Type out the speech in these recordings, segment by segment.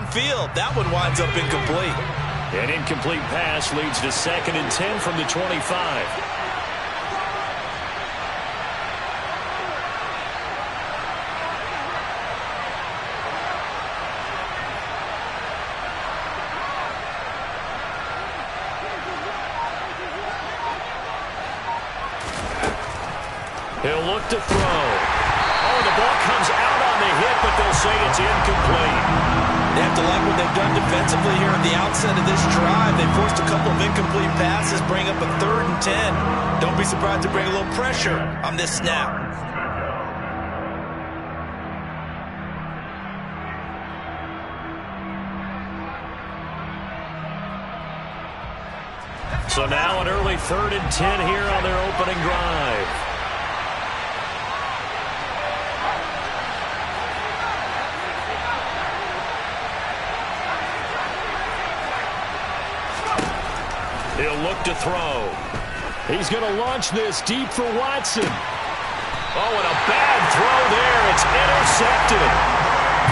downfield. That one winds up incomplete. An incomplete pass leads to 2nd and 10 from the 25. He'll look to throw. Oh, the ball comes out on the hit, but they'll say it's incomplete. They have to like what they've done defensively here at the outset of this drive. They forced a couple of incomplete passes, bring up a 3rd and 10. Don't be surprised to bring a little pressure on this snap. So now an early 3rd and 10 here on their opening drive. He'll look to throw. He's going to launch this deep for Watson. Oh, and a bad throw there. It's intercepted.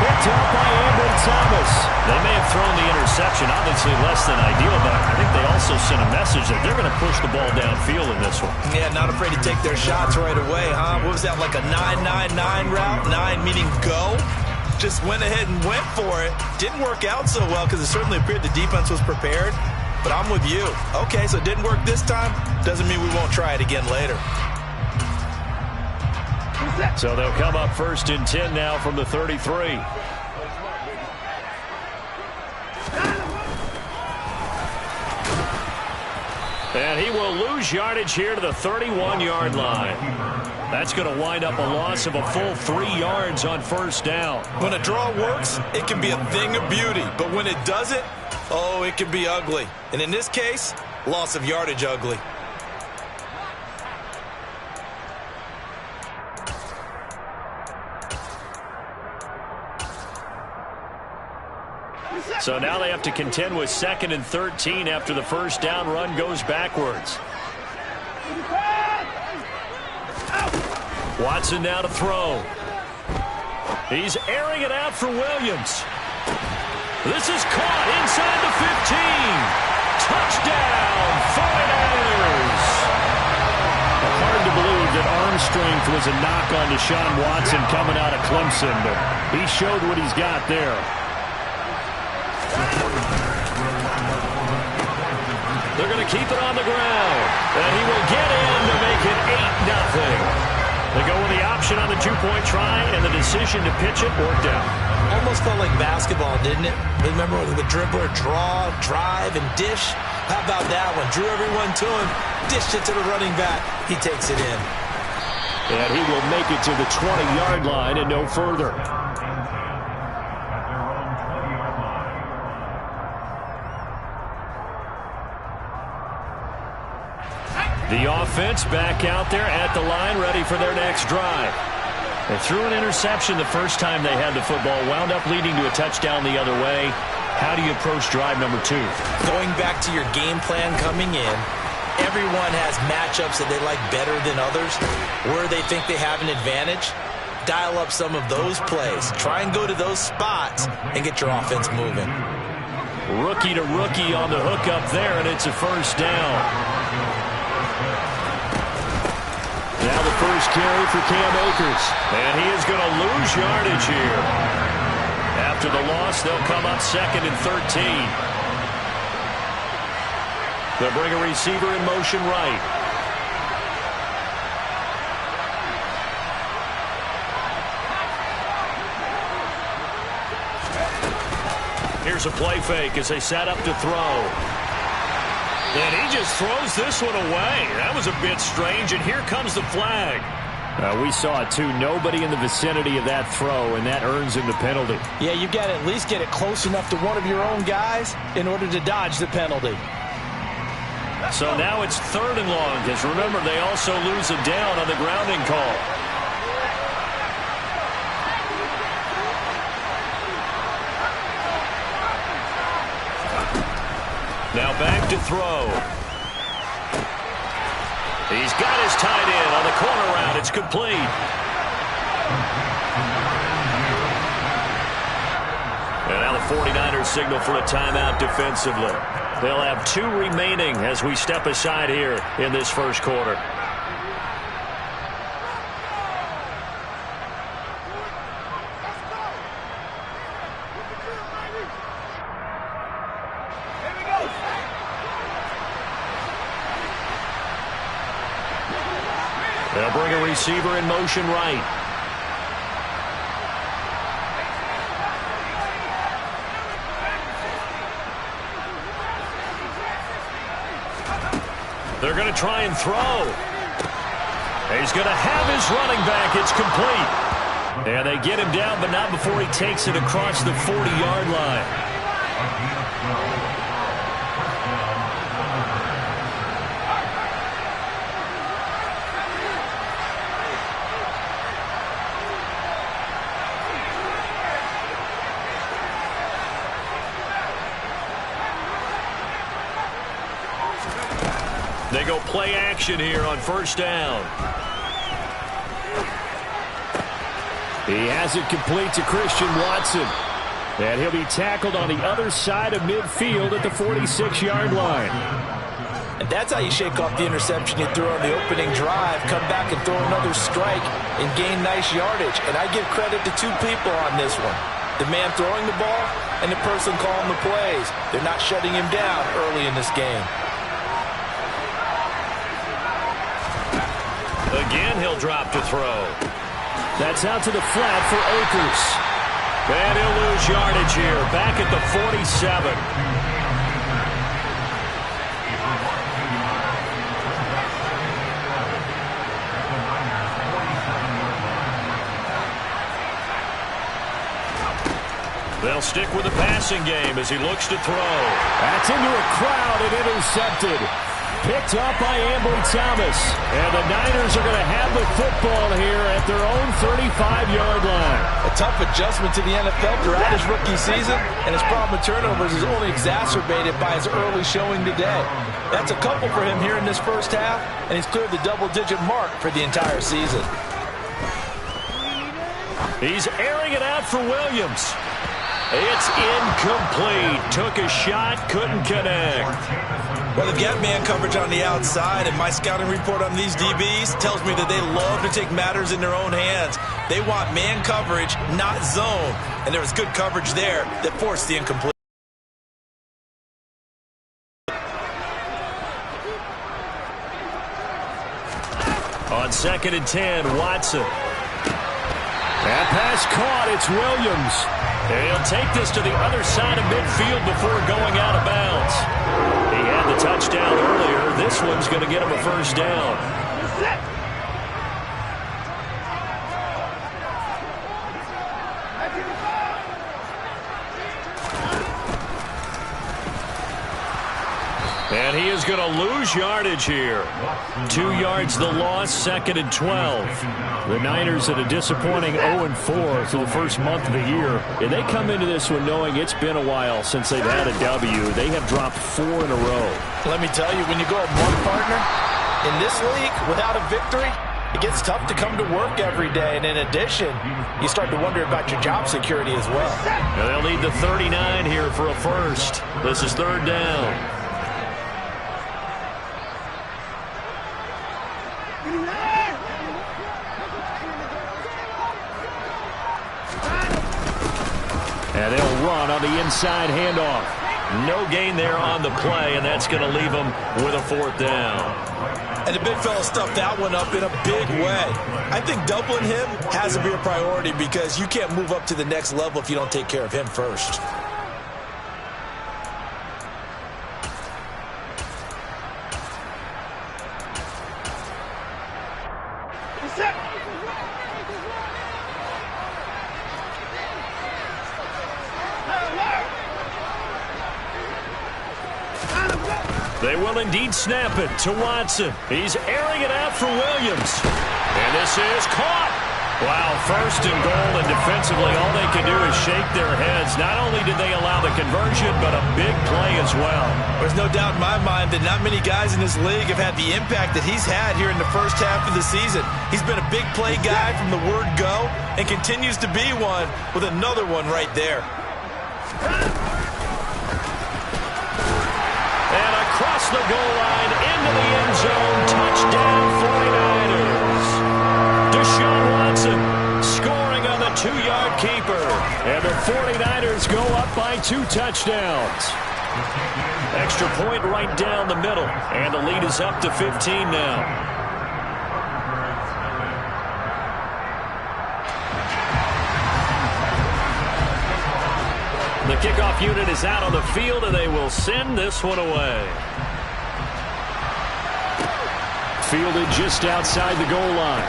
Picked up by Ambry Thomas. They may have thrown the interception, obviously less than ideal, but I think they also sent a message that they're going to push the ball downfield in this one. Yeah, not afraid to take their shots right away, huh? What was that, like a 9-9-9 route? 9 meaning go? Just went ahead and went for it. Didn't work out so well because it certainly appeared the defense was prepared. But I'm with you. Okay, so it didn't work this time. Doesn't mean we won't try it again later. So they'll come up 1st and 10 now from the 33. And he will lose yardage here to the 31-yard line. That's going to wind up a loss of a full 3 yards on 1st down. When a draw works, it can be a thing of beauty. But when it doesn't, oh, it can be ugly. And in this case, loss of yardage ugly. So now they have to contend with 2nd and 13 after the 1st down run goes backwards. Watson now to throw. He's airing it out for Williams. This is caught inside the 15. Touchdown, 49ers. Hard to believe that arm strength was a knock on Deshaun Watson coming out of Clemson, but he showed what he's got there. They're going to keep it on the ground, and he will get in to make it 8-0. They go with the option on the 2-point try, and the decision to pitch it worked out. Almost felt like basketball, didn't it? Remember the dribbler, draw, drive, and dish? How about that one? Drew everyone to him, dished it to the running back. He takes it in. And he will make it to the 20-yard line and no further. The offense back out there at the line, ready for their next drive. They threw an interception the first time they had the football, wound up leading to a touchdown the other way. How do you approach drive number 2? Going back to your game plan coming in, everyone has matchups that they like better than others. Where they think they have an advantage, dial up some of those plays. Try and go to those spots and get your offense moving. Rookie to rookie on the hook up there, and it's a 1st down. Now the first carry for Cam Akers. And he is going to lose yardage here. After the loss, they'll come up 2nd and 13. They'll bring a receiver in motion right. Here's a play fake as they set up to throw. And he just throws this one away. That was a bit strange, and here comes the flag. We saw it, too. Nobody in the vicinity of that throw, and that earns him the penalty. Yeah, you've got to at least get it close enough to one of your own guys in order to dodge the penalty. So now it's 3rd and long, because remember, they also lose a down on the grounding call. Now back to throw. He's got his tight end on the corner route. It's complete. And now the 49ers signal for a timeout defensively. They'll have 2 remaining as we step aside here in this first quarter. They'll bring a receiver in motion right. They're going to try and throw. He's going to have his running back. It's complete. And they get him down, but not before he takes it across the 40-yard line. They go play action here on first down. He has it complete to Christian Watson. And he'll be tackled on the other side of midfield at the 46-yard line. And that's how you shake off the interception you threw on the opening drive, come back and throw another strike and gain nice yardage. And I give credit to 2 people on this one. The man throwing the ball and the person calling the plays. They're not shutting him down early in this game. Again, he'll drop to throw. That's out to the flat for Akers. And he'll lose yardage here, back at the 47. They'll stick with the passing game as he looks to throw. That's into a crowd and intercepted. Picked up by Ambry Thomas. And the Niners are going to have the football here at their own 35-yard line. A tough adjustment to the NFL throughout his rookie season, and his problem with turnovers is only exacerbated by his early showing today. That's a couple for him here in this first half, and he's cleared the double-digit mark for the entire season. He's airing it out for Williams. It's incomplete. Took a shot, couldn't connect. Well, they've got man coverage on the outside, and my scouting report on these DBs tells me that they love to take matters in their own hands. They want man coverage, not zone. And there was good coverage there that forced the incomplete. On 2nd and 10, Watson. That pass caught. It's Williams. And he'll take this to the other side of midfield before going out of bounds. He had the touchdown earlier. This one's going to get him a first down. And he is going to lose yardage here. 2 yards the loss, 2nd and 12. The Niners at a disappointing 0-4 through the first month of the year. And they come into this one knowing it's been a while since they've had a W. They have dropped 4 in a row. Let me tell you, when you go at one partner in this league without a victory, it gets tough to come to work every day. And in addition, you start to wonder about your job security as well. Now they'll need the 39 here for a first. This is 3rd down. And they'll run on the inside handoff. No gain there on the play, and that's going to leave them with a 4th down. And the big fella stuffed that one up in a big way. I think doubling him has to be a priority because you can't move up to the next level if you don't take care of him first. They will indeed snap it to Watson. He's airing it out for Williams. And this is caught. Wow, 1st and goal, and defensively all they can do is shake their heads. Not only did they allow the conversion, but a big play as well. There's no doubt in my mind that not many guys in this league have had the impact that he's had here in the first half of the season. He's been a big play guy from the word go and continues to be one with another one right there. And across the goal line into the end zone. Touchdown 49ers. Deshaun Watson scoring on the 2-yard keeper. And the 49ers go up by 2 touchdowns. Extra point right down the middle. And the lead is up to 15 now. The kickoff unit is out on the field, and they will send this one away. Fielded just outside the goal line.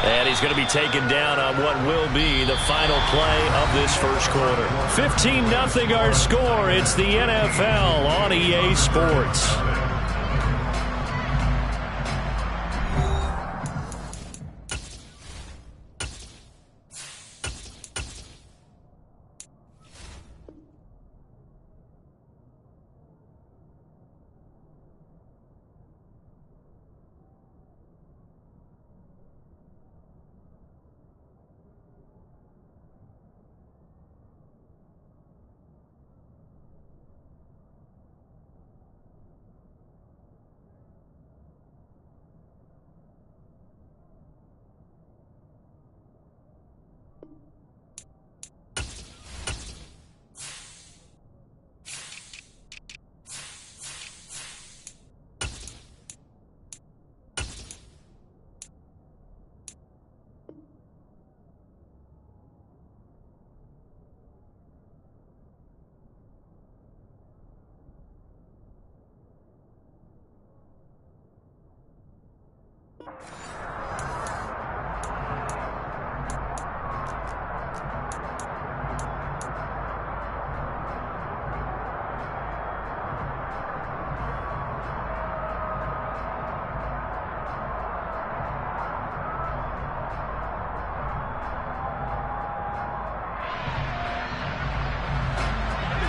And he's going to be taken down on what will be the final play of this first quarter. 15-0 our score. It's the NFL on EA Sports.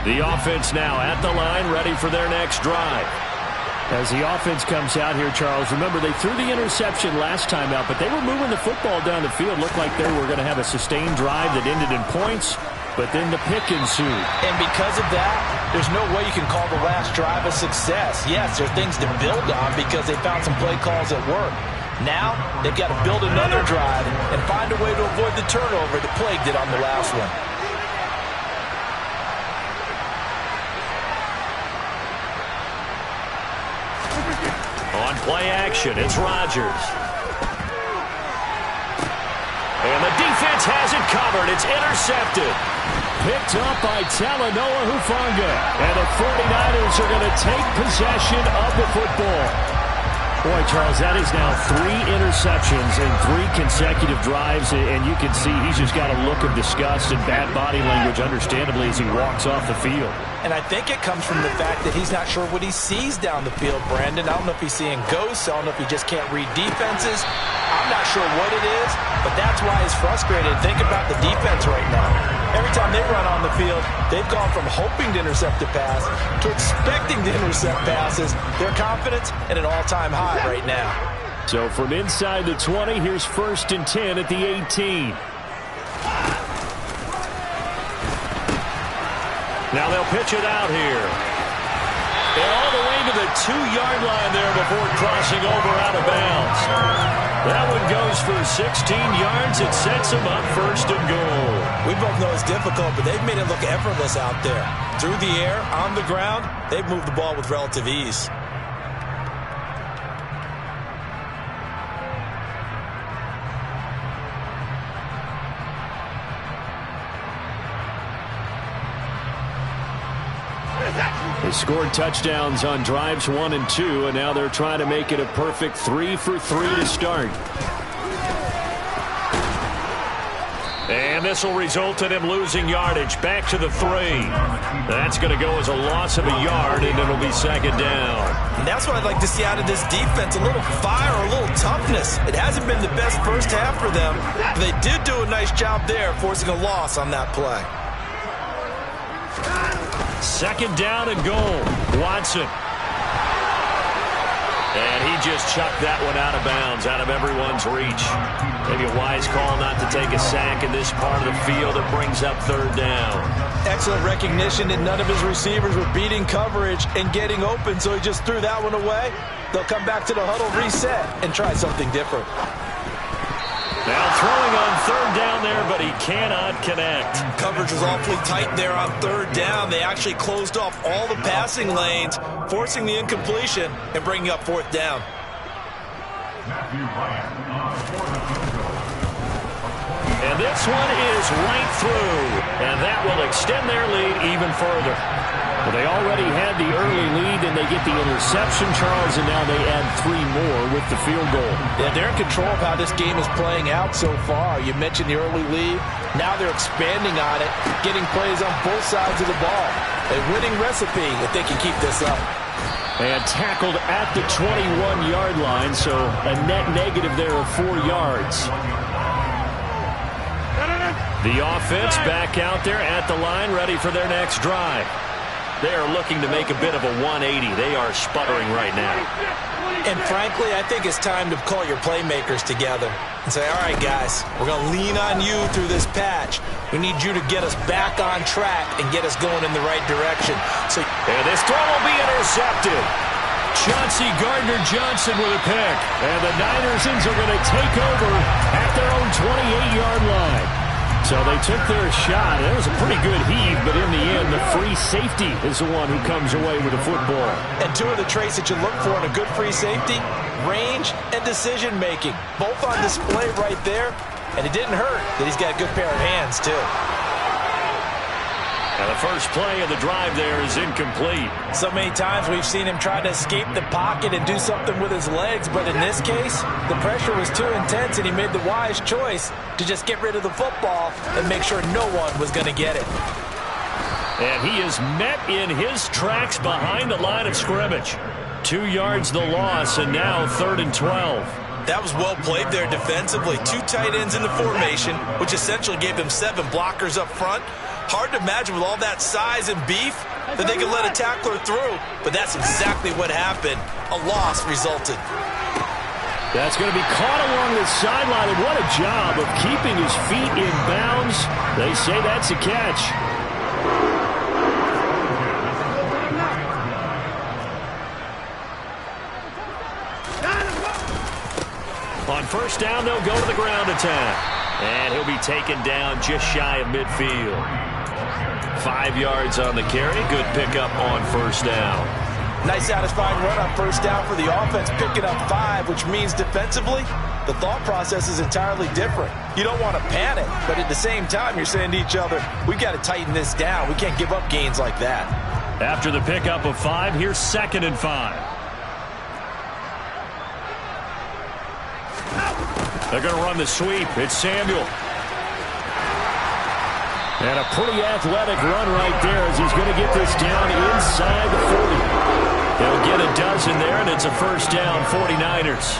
The offense now at the line, ready for their next drive. As the offense comes out here, Charles, remember they threw the interception last time out, but they were moving the football down the field. Looked like they were going to have a sustained drive that ended in points, but then the pick ensued. And because of that, there's no way you can call the last drive a success. Yes, there's things to build on because they found some play calls that work. Now, they've got to build another drive and find a way to avoid the turnover that plagued it on the last one. On play action, it's Rodgers. And the defense has it covered. It's intercepted. Picked up by Talanoa Hufanga. And the 49ers are going to take possession of the football. Boy, Charles, that is now 3 interceptions in 3 consecutive drives, and you can see he's just got a look of disgust and bad body language, understandably, as he walks off the field. And I think it comes from the fact that he's not sure what he sees down the field, Brandon. I don't know if he's seeing ghosts. I don't know if he just can't read defenses. I'm not sure what it is, but that's why he's frustrated. Think about the defense right now. Every time they run on the field, they've gone from hoping to intercept a pass to expecting to intercept passes. Their confidence at an all-time high right now. So from inside the 20, here's 1st and 10 at the 18. Now they'll pitch it out here. And all the way to the 2-yard line there before crossing over out of bounds. That one goes for 16 yards. It sets them up 1st and goal. We both know it's difficult, but they've made it look effortless out there. Through the air, on the ground, they've moved the ball with relative ease. They scored touchdowns on drives 1 and 2, and now they're trying to make it a perfect 3 for 3 to start. And this will result in him losing yardage. Back to the 3. That's going to go as a loss of a yard, and it'll be 2nd down. And that's what I'd like to see out of this defense, a little fire, a little toughness. It hasn't been the best first half for them, but they did do a nice job there, forcing a loss on that play. 2nd down and goal. Watson. And he just chucked that one out of bounds, out of everyone's reach. Maybe a wise call not to take a sack in this part of the field. It brings up third down. Excellent recognition that none of his receivers were beating coverage and getting open, so he just threw that one away. They'll come back to the huddle, reset, and try something different. Now throwing on third down there, but he cannot connect. Coverage was awfully tight there on third down. They actually closed off all the passing lanes, forcing the incompletion and bringing up fourth down. And this one is right through, and that will extend their lead even further. Well, they already had the early lead, and they get the interception, Charles, and now they add 3 more with the field goal. Yeah, they're in control of how this game is playing out so far. You mentioned the early lead. Now they're expanding on it, getting plays on both sides of the ball. A winning recipe if they can keep this up. And tackled at the 21-yard line, so a net negative there of 4 yards. The offense back out there at the line, ready for their next drive. They are looking to make a bit of a 180. They are sputtering right now. And frankly, I think it's time to call your playmakers together and say, all right, guys, we're going to lean on you through this patch. We need you to get us back on track and get us going in the right direction. And this throw will be intercepted. Chauncey Gardner-Johnson with a pick. And the Ninersons are going to take over at their own 28-yard line. So they took their shot. It was a pretty good heave, but in the end, the free safety is the one who comes away with the football. And 2 of the traits that you look for in a good free safety, range and decision-making. Both on display right there, and it didn't hurt that he's got a good pair of hands, too. Now the first play of the drive there is incomplete. So many times we've seen him try to escape the pocket and do something with his legs, but in this case, the pressure was too intense and he made the wise choice to just get rid of the football and make sure no one was going to get it. And he is met in his tracks behind the line of scrimmage. 2 yards the loss, and now 3rd and 12. That was well played there defensively. 2 tight ends in the formation, which essentially gave them 7 blockers up front. Hard to imagine with all that size and beef that they could let a tackler through, but that's exactly what happened. A loss resulted. That's going to be caught along the sideline, and what a job of keeping his feet in bounds. They say that's a catch. On first down, they'll go to the ground attack. And he'll be taken down just shy of midfield. 5 yards on the carry. Good pickup on first down. Nice satisfying run on first down for the offense, picking up 5, which means defensively, the thought process is entirely different. You don't want to panic, but at the same time, you're saying to each other, we've got to tighten this down. We can't give up gains like that. After the pickup of 5, here's 2nd and 5. They're going to run the sweep. It's Samuel. And a pretty athletic run right there as he's going to get this down inside the 40. They'll get a dozen there, and it's a first down, 49ers.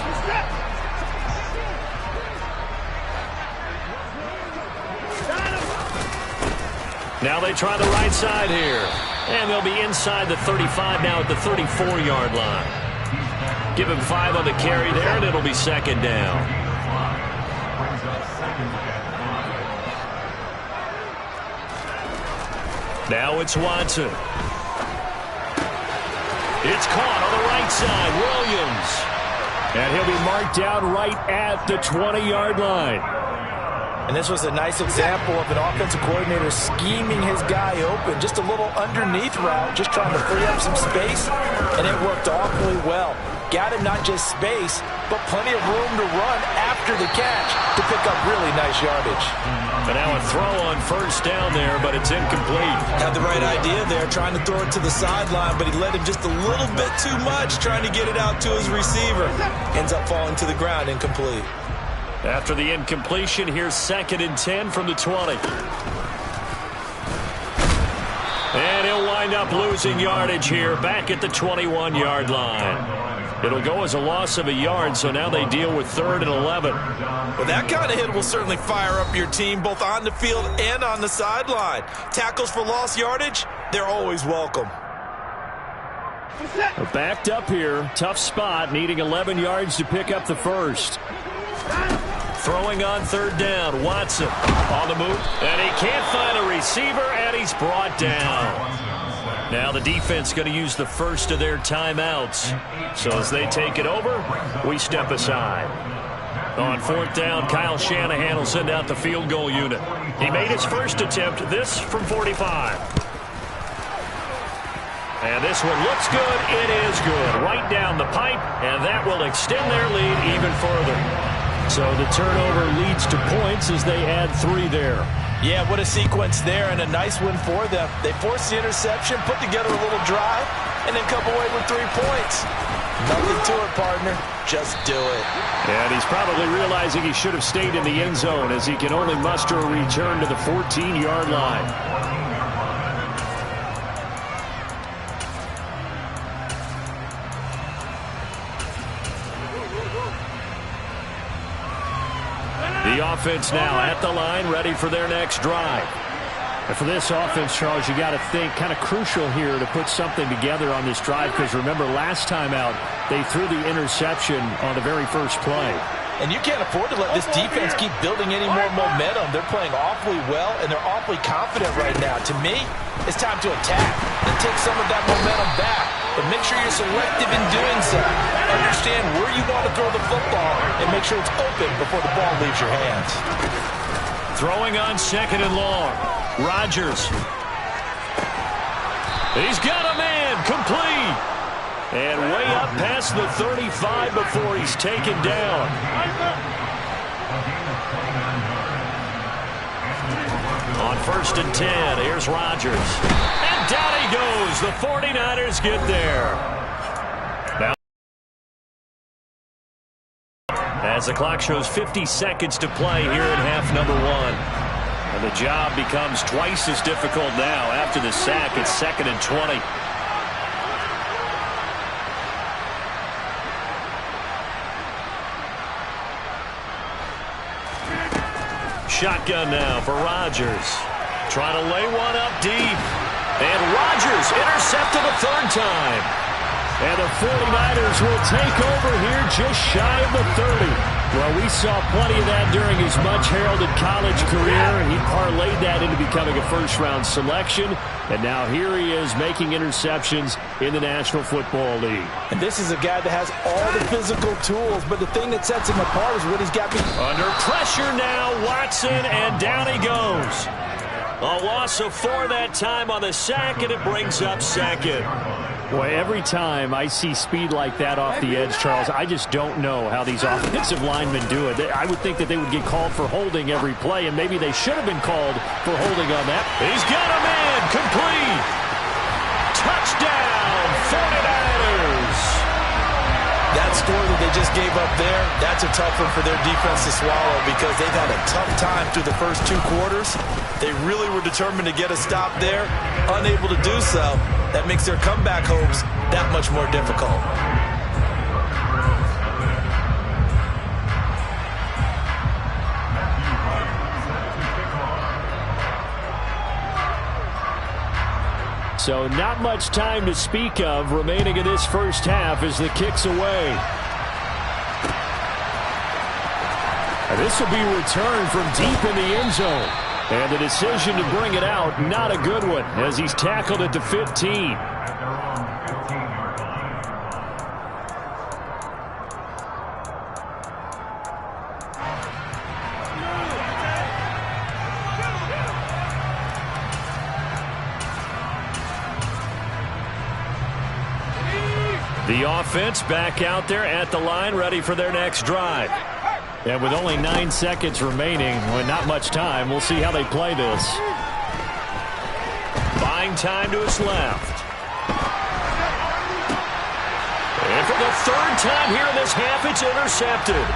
Now they try the right side here. And they'll be inside the 35 now at the 34-yard line. Give him 5 on the carry there, and it'll be 2nd down. Now it's Watson. It's caught on the right side. Williams. And he'll be marked down right at the 20-yard line. And this was a nice example of an offensive coordinator scheming his guy open. Just a little underneath route, just trying to free up some space. And it worked awfully well. Got him not just space, but plenty of room to run after the catch to pick up really nice yardage. And now a throw on first down there, but it's incomplete. Had the right idea there, trying to throw it to the sideline, but he let him just a little bit too much, trying to get it out to his receiver. Ends up falling to the ground, incomplete. After the incompletion, here's 2nd and 10 from the 20. And he'll wind up losing yardage here, back at the 21-yard line. It'll go as a loss of a yard, so now they deal with 3rd and 11. Well, that kind of hit will certainly fire up your team, both on the field and on the sideline. Tackles for lost yardage, they're always welcome. Backed up here. Tough spot, needing 11 yards to pick up the first. Throwing on third down. Watson on the move. And he can't find a receiver, and he's brought down. Now the defense going to use the first of their timeouts. So as they take it over, we step aside. On fourth down, Kyle Shanahan will send out the field goal unit. He made his first attempt, this from 45. And this one looks good. It is good. Right down the pipe, and that will extend their lead even further. So the turnover leads to points as they add 3 there. Yeah, what a sequence there, and a nice win for them. They forced the interception, put together a little drive, and then come away with 3 points. Nothing to it, partner. Just do it. And he's probably realizing he should have stayed in the end zone as he can only muster a return to the 14-yard line. The offense now at the line, ready for their next drive. And for this offense, Charles, you got to think kind of crucial here to put something together on this drive, because remember last time out they threw the interception on the very first play. And you can't afford to let this defense keep building any more momentum. They're playing awfully well, and they're awfully confident right now. To me, it's time to attack and take some of that momentum back. But make sure you're selective in doing so. Understand where you want to throw the football and make sure it's open before the ball leaves your hands. Throwing on second and long. Rodgers. He's got a man. Complete. And way up past the 35 before he's taken down. On first and 10, here's Rodgers. And down he goes. The 49ers get there. Now, as the clock shows 50 seconds to play here in half number 1. And the job becomes twice as difficult now after the sack. It's second and 20. Shotgun now for Rodgers. Trying to lay one up deep. And Rodgers intercepted a third time. And the 49ers will take over here just shy of the 30. Well, we saw plenty of that during his much-heralded college career. He parlayed that into becoming a first-round selection. And now here he is making interceptions in the National Football League. And this is a guy that has all the physical tools, but the thing that sets him apart is what he's got. Under pressure now, Watson, and down he goes. A loss of 4 that time on the sack, and it brings up second. Boy, every time I see speed like that off the edge, Charles, I just don't know how these offensive linemen do it. I would think that they would get called for holding every play, and maybe they should have been called for holding on that. He's got a man. Complete. Touchdown, 49ers. That score that they just gave up there, that's a tough one for their defense to swallow, because they've had a tough time through the first 2 quarters. They really were determined to get a stop there, unable to do so. That makes their comeback hopes that much more difficult. So not much time to speak of remaining in this first half as the kick's away. And this will be returned from deep in the end zone. And the decision to bring it out, not a good one, as he's tackled at the 15. The offense back out there at the line, ready for their next drive. And with only 9 seconds remaining, well, not much time, we'll see how they play this. Buying time to his left. And for the 3rd time here in this half, it's intercepted.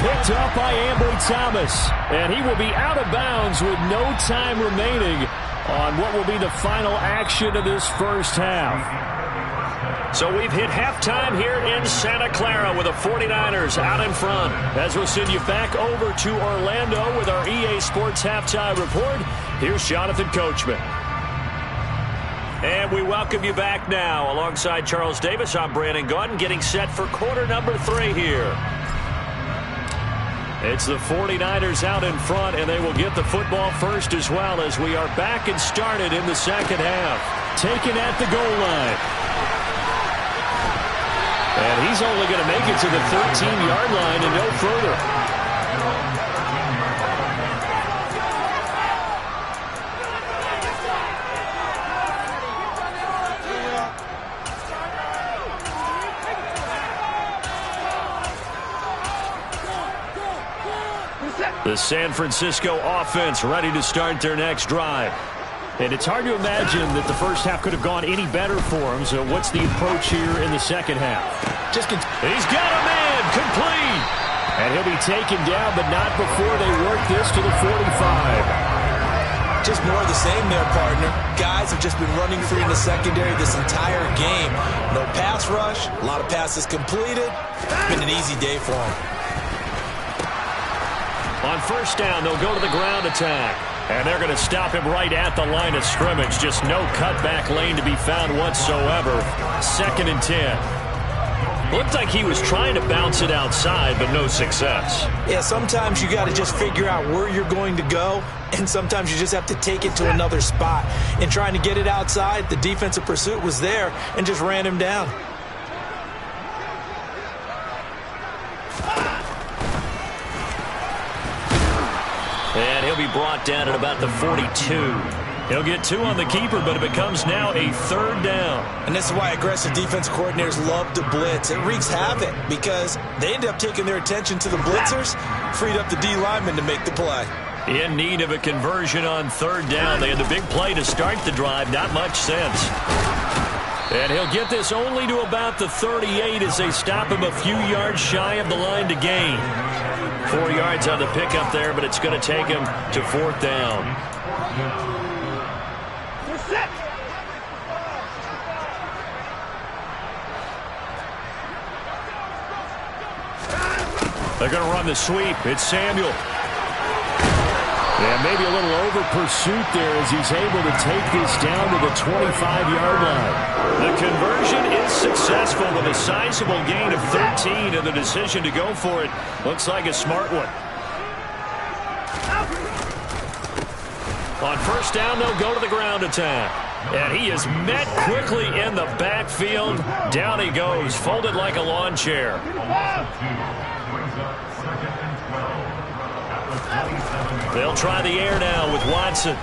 Picked up by Ambry Thomas. And he will be out of bounds with no time remaining on what will be the final action of this first half. So we've hit halftime here in Santa Clara with the 49ers out in front. As we'll send you back over to Orlando with our EA Sports Halftime Report, here's Jonathan Coachman. And we welcome you back now. Alongside Charles Davis, I'm Brandon Gaudin, getting set for quarter number 3 here. It's the 49ers out in front, and they will get the football first as well as we are back and started in the second half. Taken at the goal line. And he's only going to make it to the 13-yard line and no further. The San Francisco offense ready to start their next drive. And it's hard to imagine that the first half could have gone any better for him. So what's the approach here in the second half? He's got a man complete. And he'll be taken down, but not before they work this to the 45. Just more of the same there, partner. Guys have just been running free in the secondary this entire game. No pass rush, a lot of passes completed. Been an easy day for them. On first down, they'll go to the ground attack. And they're going to stop him right at the line of scrimmage. Just no cutback lane to be found whatsoever. 2nd and 10. Looked like he was trying to bounce it outside, but no success. Yeah, sometimes you got to just figure out where you're going to go, and sometimes you just have to take it to another spot. And trying to get it outside, the defensive pursuit was there and just ran him down. And he'll be brought down at about the 42. He'll get 2 on the keeper, but it becomes now a 3rd down. And this is why aggressive defense coordinators love to blitz. It wreaks havoc because they end up taking their attention to the blitzers, freed up the D lineman to make the play. In need of a conversion on 3rd down. They had the big play to start the drive. Not much sense. And he'll get this only to about the 38 as they stop him a few yards shy of the line to gain. 4 yards on the pickup there, but it's going to take him to 4th down. They're going to run the sweep. It's Samuel. And maybe a little over pursuit there as he's able to take this down to the 25-yard line. The conversion is successful with a sizable gain of 13, and the decision to go for it looks like a smart one. On first down, they'll go to the ground attack. And he is met quickly in the backfield. Down he goes, folded like a lawn chair. They'll try the air now with Watson.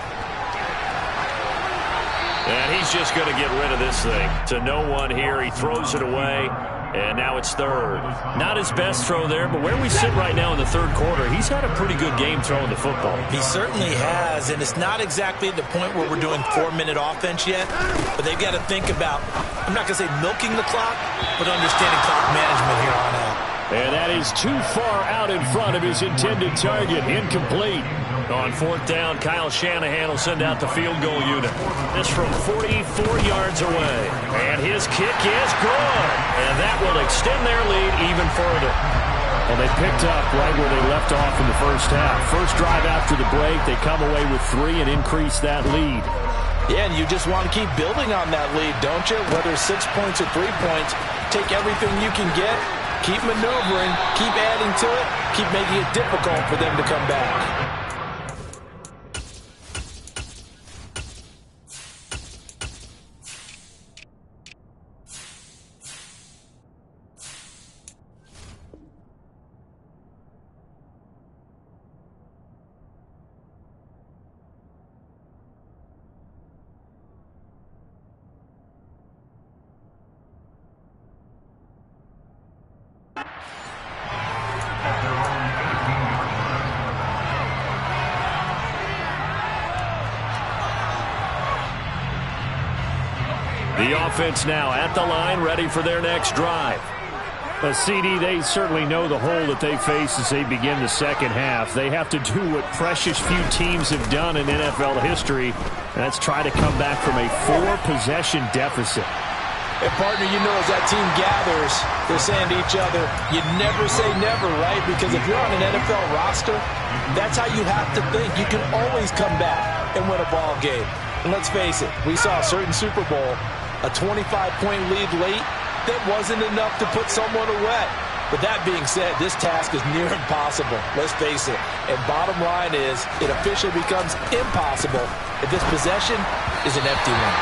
And he's just going to get rid of this thing. To no one here. He throws it away. And now it's 3rd. Not his best throw there, but where we sit right now in the 3rd quarter, he's had a pretty good game throwing the football. He certainly has, and it's not exactly at the point where we're doing 4-minute offense yet, but they've got to think about, I'm not going to say milking the clock, but understanding clock management here on out. And that is too far out in front of his intended target. Incomplete. On 4th down, Kyle Shanahan will send out the field goal unit. This from 44 yards away. And his kick is good. And that will extend their lead even further. Well, they picked up right where they left off in the first half. First drive after the break, they come away with 3 and increase that lead. Yeah, and you just want to keep building on that lead, don't you? Whether 6 points or 3 points, take everything you can get, keep maneuvering, keep adding to it, keep making it difficult for them to come back. The offense now at the line, ready for their next drive. CD, they certainly know the hole that they face as they begin the second half. They have to do what precious few teams have done in NFL history, and that's try to come back from a 4-possession deficit. And, partner, you know as that team gathers, they're saying to each other, you never say never, right? Because if you're on an NFL roster, that's how you have to think. You can always come back and win a ball game. And let's face it, we saw a certain Super Bowl, a 25-point lead late, that wasn't enough to put someone away. But that being said, this task is near impossible. Let's face it. And bottom line is, it officially becomes impossible if this possession is an empty one.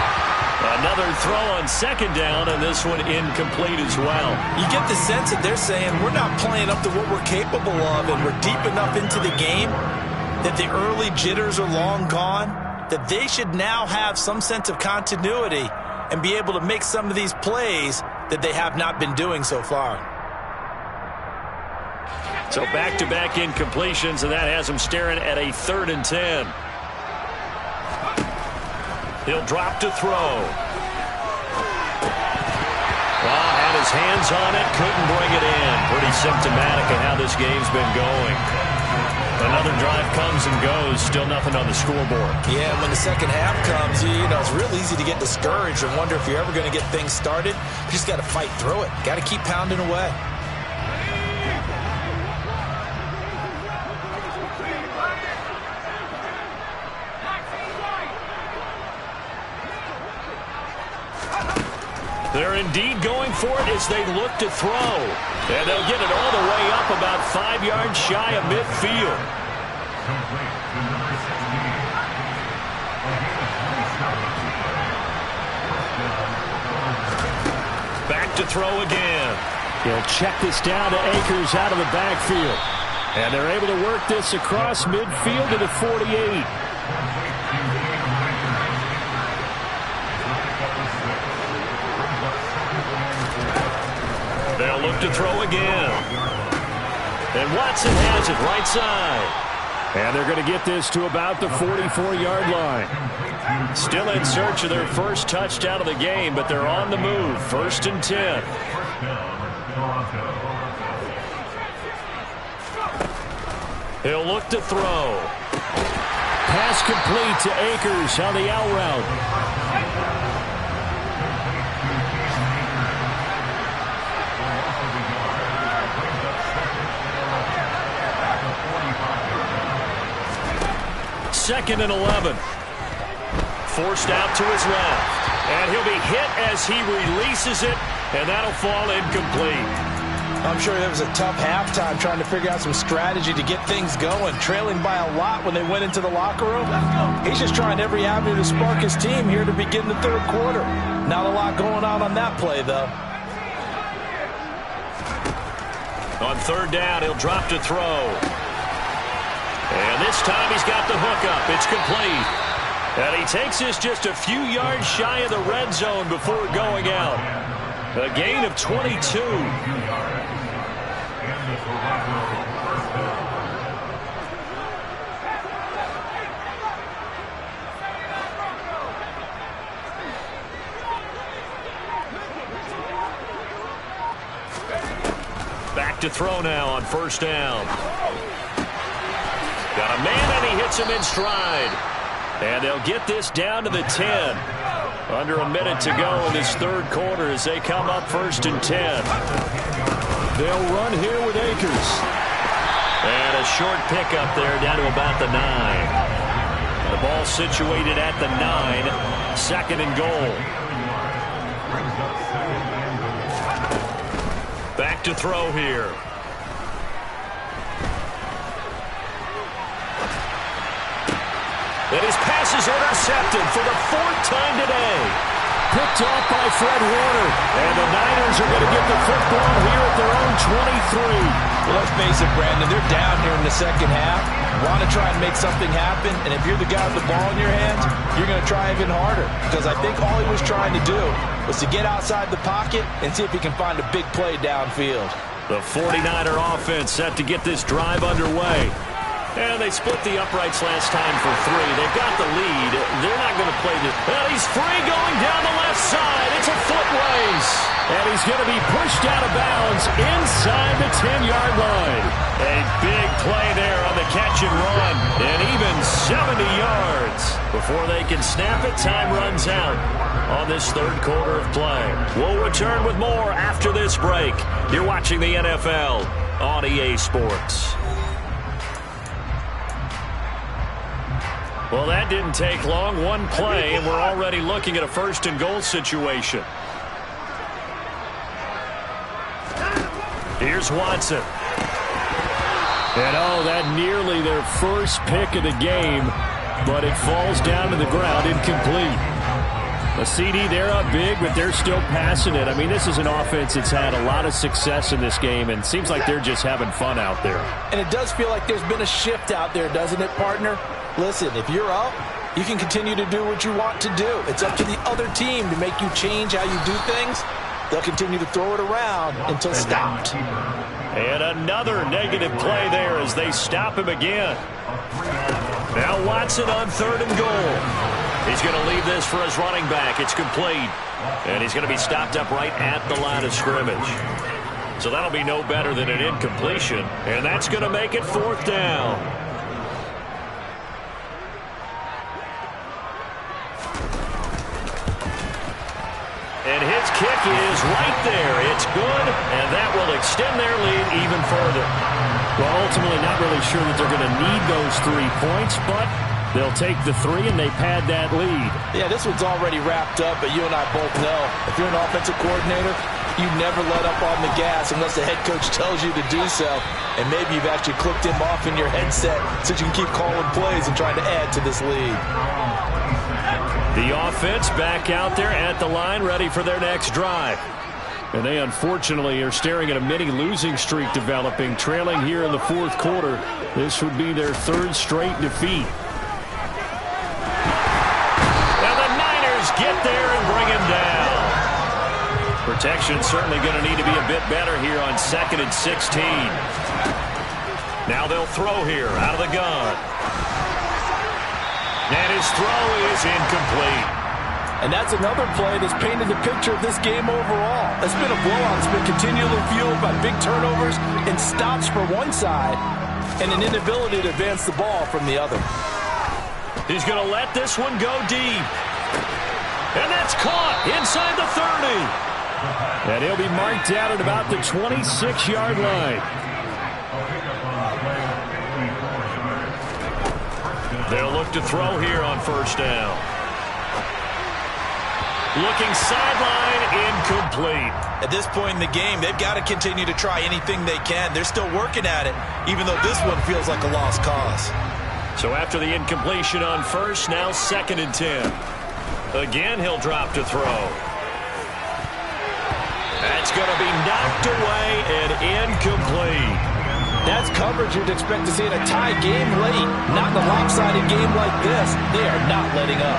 Another throw on second down, and this one incomplete as well. You get the sense that they're saying we're not playing up to what we're capable of, and we're deep enough into the game that the early jitters are long gone, that they should now have some sense of continuity and be able to make some of these plays that they have not been doing so far. So back-to-back incompletions, and that has him staring at a 3rd and 10. He'll drop to throw. Well, had his hands on it, couldn't bring it in. Pretty symptomatic of how this game's been going. Another drive comes and goes, still nothing on the scoreboard. Yeah, when the second half comes, you know, it's real easy to get discouraged and wonder if you're ever going to get things started. You just got to fight through it. Got to keep pounding away. They're indeed going for it as they look to throw. And they'll get it all the way up about 5 yards shy of midfield. Back to throw again. He'll check this down to Akers out of the backfield. And they're able to work this across midfield to the 48. They'll look to throw again. And Watson has it right side. And they're going to get this to about the 44-yard line. Still in search of their first touchdown of the game, but they're on the move. 1st and 10. He'll look to throw. Pass complete to Akers on the out route. Second and 11. Forced out to his left. And he'll be hit as he releases it, and that'll fall incomplete. I'm sure there was a tough halftime trying to figure out some strategy to get things going. Trailing by a lot when they went into the locker room. He's just trying every avenue to spark his team here to begin the 3rd quarter. Not a lot going on that play, though. On 3rd down, he'll drop to throw. And this time he's got the hook up. It's complete. And he takes this just a few yards shy of the red zone before going out. A gain of 22. Back to throw now on 1st down. Got a man, and he hits him in stride. And they'll get this down to the 10. Under a minute to go in this 3rd quarter as they come up 1st and 10. They'll run here with Akers. And a short pickup there down to about the 9. The ball situated at the 9. 2nd and goal. Back to throw here. And his pass is intercepted for the 4th time today. Picked off by Fred Warner. And the Niners are going to get the football here at their own 23. Well, let's face it, Brandon, they're down here in the second half. Want to try and make something happen, and if you're the guy with the ball in your hands, you're going to try even harder. Because I think all he was trying to do was to get outside the pocket and see if he can find a big play downfield. The 49er offense set to get this drive underway. And they split the uprights last time for 3. They've got the lead. They're not going to play this. And he's free going down the left side. It's a foot race. And he's going to be pushed out of bounds inside the 10-yard line. A big play there on the catch and run. And even 70 yards. Before they can snap it, time runs out on this 3rd quarter of play. We'll return with more after this break. You're watching the NFL on EA Sports. Well, that didn't take long. One play, and we're already looking at a first-and-goal situation. Here's Watson. And, oh, that nearly their first pick of the game, but it falls down to the ground, incomplete. A CD, they're up big, but they're still passing it. I mean, this is an offense that's had a lot of success in this game, and seems like they're just having fun out there. And it does feel like there's been a shift out there, doesn't it, partner? Listen, if you're up, you can continue to do what you want to do. It's up to the other team to make you change how you do things. They'll continue to throw it around until stopped. And another negative play there as they stop him again. Now Watson on 3rd and goal. He's going to leave this for his running back. It's complete. And he's going to be stopped up right at the line of scrimmage. So that'll be no better than an incompletion. And that's going to make it 4th down. And his kick is right there. It's good, and that will extend their lead even further. Well, ultimately not really sure that they're going to need those 3 points, but they'll take the 3 and they pad that lead. Yeah, this one's already wrapped up, but you and I both know if you're an offensive coordinator, you never let up on the gas unless the head coach tells you to do so. And maybe you've actually clicked him off in your headset so you can keep calling plays and trying to add to this lead. The offense back out there at the line, ready for their next drive. And they unfortunately are staring at a mini losing streak developing, trailing here in the 4th quarter. This would be their 3rd straight defeat. And the Niners get there and bring him down. Protection certainly going to need to be a bit better here on 2nd and 16. Now they'll throw here out of the gun. And his throw is incomplete. And that's another play that's painted the picture of this game overall. It's been a blowout. It's been continually fueled by big turnovers and stops for one side and an inability to advance the ball from the other. He's going to let this one go deep. And that's caught inside the 30. And he'll be marked out at about the 26-yard line. They'll look to throw here on 1st down. Looking sideline, incomplete. At this point in the game, they've got to continue to try anything they can. They're still working at it, even though this one feels like a lost cause. So after the incompletion on 1st, now 2nd and 10. Again, he'll drop to throw. That's going to be knocked away and incomplete. That's coverage you'd expect to see in a tie game late. Not in a lopsided game like this. They are not letting up.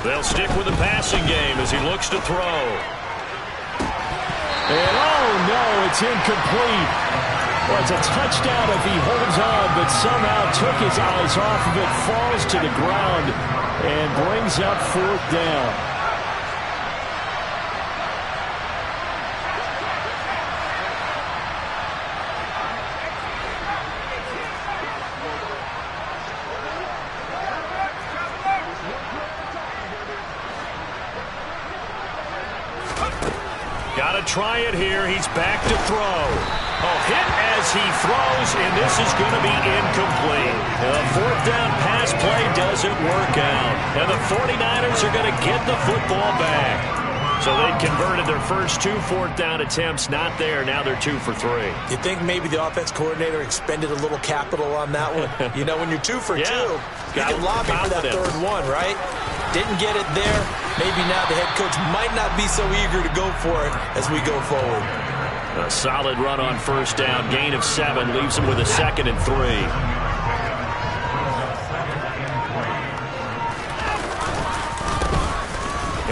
They'll stick with the passing game as he looks to throw. And oh no, it's incomplete. Well, it's a touchdown if he holds on, but somehow took his eyes off of it, falls to the ground, and brings up 4th down. Got to try it here. He's back to throw. Oh, hit as he throws, and this is going to be incomplete. The 4th down pass play doesn't work out. And the 49ers are going to get the football back. So they converted their first 2 4th down attempts. Not there. Now they're 2 for 3. You think maybe the offense coordinator expended a little capital on that one? You know, when you're 2 for 2, you can lobby for that 3rd one, right? Didn't get it there. Maybe now the head coach might not be so eager to go for it as we go forward. A solid run on 1st down. Gain of 7 leaves him with a 2nd and 3.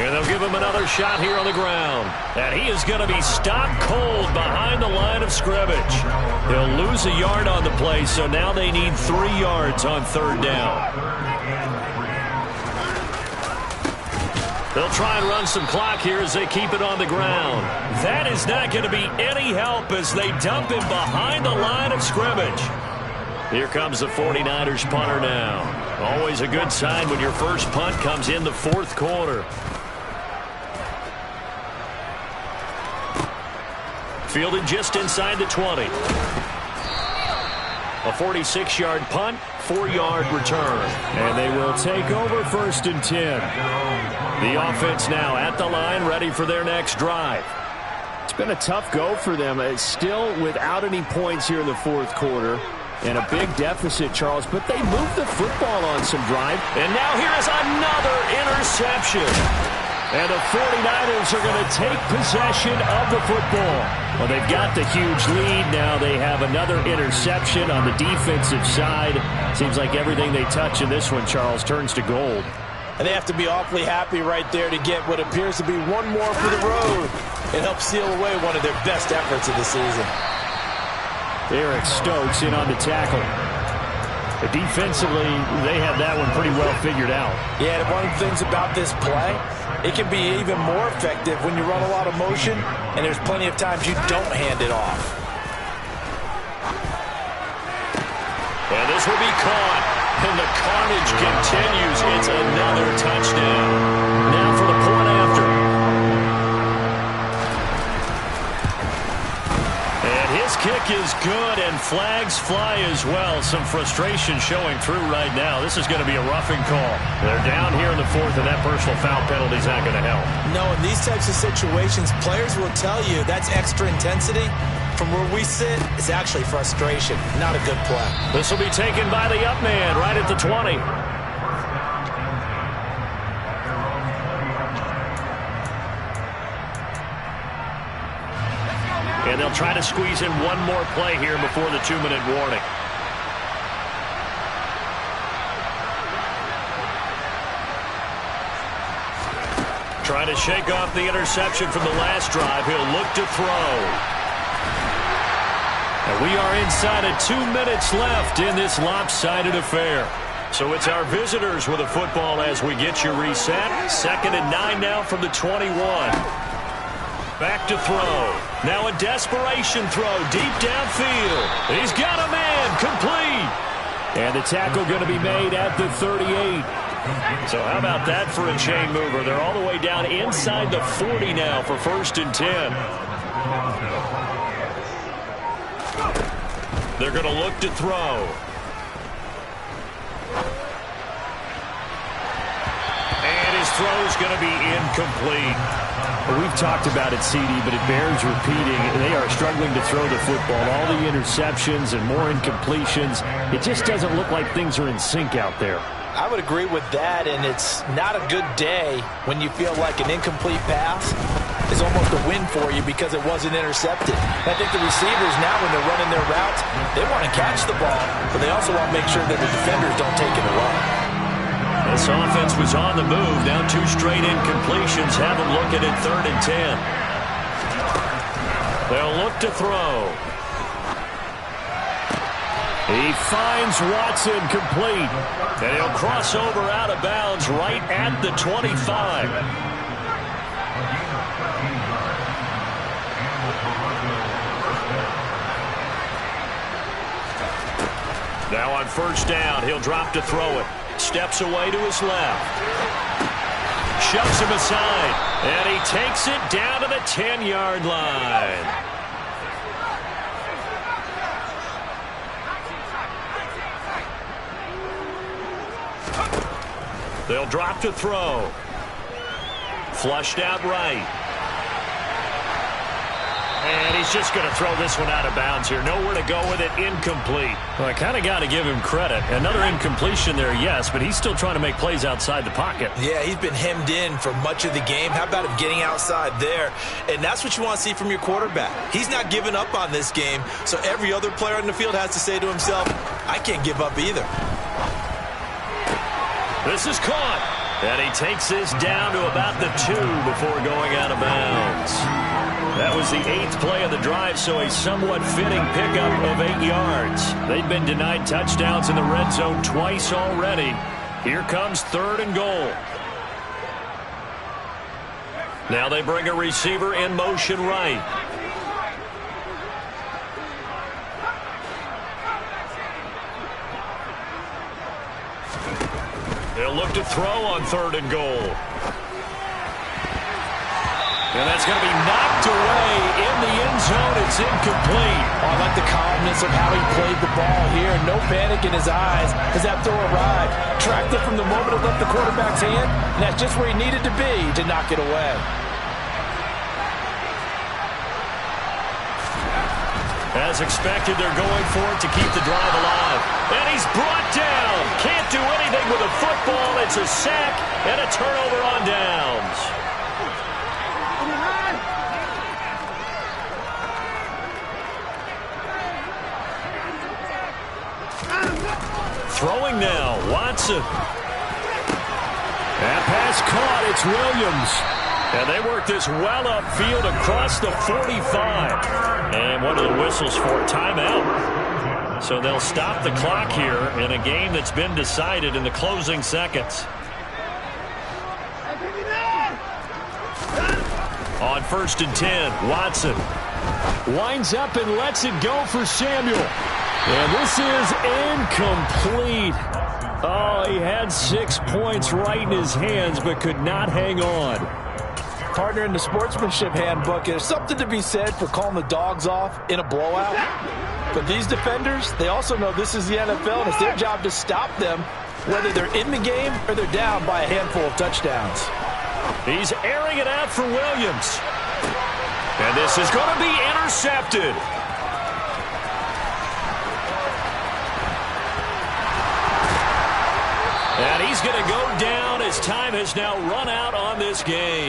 And they'll give him another shot here on the ground. And he is going to be stopped cold behind the line of scrimmage. He'll lose a yard on the play, so now they need 3 yards on 3rd down. They'll try and run some clock here as they keep it on the ground. That is not going to be any help as they dump him behind the line of scrimmage. Here comes the 49ers punter now. Always a good sign when your first punt comes in the 4th quarter. Fielded just inside the 20. A 46-yard punt, 4-yard return. And they will take over 1st and 10. The offense now at the line, ready for their next drive. It's been a tough go for them. It's still without any points here in the 4th quarter. And a big deficit, Charles, but they moved the football on some drive. And now here is another interception. And the 49ers are going to take possession of the football. Well, they've got the huge lead. Now they have another interception on the defensive side. Seems like everything they touch in this one, Charles, turns to gold. And they have to be awfully happy right there to get what appears to be one more for the road. It helps seal away one of their best efforts of the season. Eric Stokes in on the tackle. But defensively, they have that one pretty well figured out. Yeah, and one of the things about this play, it can be even more effective when you run a lot of motion, and there's plenty of times you don't hand it off. And this will be caught, and the carnage continues. It's another touchdown. Now for the point after. And his kick is good, and flags fly as well. Some frustration showing through right now. This is going to be a roughing call. They're down here in the 4th, and that personal foul penalty is not going to help. No, in these types of situations, players will tell you that's extra intensity. From where we sit, it's actually frustration. Not a good play. This will be taken by the up man right at the 20. And they'll try to squeeze in one more play here before the 2-minute warning. Trying to shake off the interception from the last drive. He'll look to throw. And we are inside of 2 minutes left in this lopsided affair. So it's our visitors with a football as we get you reset. 2nd and 9 now from the 21. Back to throw. Now a desperation throw deep downfield. He's got a man, complete. And the tackle going to be made at the 38. So how about that for a chain mover? They're all the way down inside the 40 now for 1st and 10. They're going to look to throw. And his throw's going to be incomplete. Well, we've talked about it, CD, but it bears repeating. They are struggling to throw the football. All the interceptions and more incompletions. It just doesn't look like things are in sync out there. I would agree with that, and it's not a good day when you feel like an incomplete pass is almost a win for you because it wasn't intercepted. I think the receivers now, when they're running their routes, they want to catch the ball, but they also want to make sure that the defenders don't take it away. This offense was on the move. Now 2 straight incompletions have them looking at 3rd and 10. They'll look to throw. He finds Watson complete. And he'll cross over out of bounds right at the 25. Now on 1st down, he'll drop to throw it. Steps away to his left. Shoves him aside. And he takes it down to the 10-yard line. They'll drop to throw. Flushed out right. And he's just going to throw this one out of bounds here. Nowhere to go with it. Incomplete. Well, I kind of got to give him credit. Another incompletion there, yes, but he's still trying to make plays outside the pocket. Yeah, he's been hemmed in for much of the game. How about him getting outside there? And that's what you want to see from your quarterback. He's not giving up on this game, so every other player on the field has to say to himself, I can't give up either. This is caught. And he takes this down to about the 2 before going out of bounds. That was the 8th play of the drive, so a somewhat fitting pickup of 8 yards. They've been denied touchdowns in the red zone twice already. Here comes 3rd and goal. Now they bring a receiver in motion right. They'll look to throw on 3rd and goal. And that's going to be knocked away in the end zone. It's incomplete. Oh, I like the calmness of how he played the ball here. No panic in his eyes as that throw arrived. Tracked it from the moment it left the quarterback's hand, and that's just where he needed to be to knock it away. As expected, they're going for it to keep the drive alive. And he's brought down. Can't do anything with a football. It's a sack and a turnover on downs. Throwing now, Watson. That pass caught. It's Williams. And they work this well upfield across the 45. And one of the whistles for a timeout. So they'll stop the clock here in a game that's been decided in the closing seconds. On 1st and 10, Watson winds up and lets it go for Samuel. And this is incomplete. Oh, he had 6 points right in his hands, but could not hang on. Partner, in the sportsmanship handbook, there's something to be said for calling the dogs off in a blowout. But these defenders, they also know this is the NFL, and it's their job to stop them, whether they're in the game or they're down by a handful of touchdowns. He's airing it out for Williams. And this is going to be intercepted. And he's going to go down as time has now run out on this game.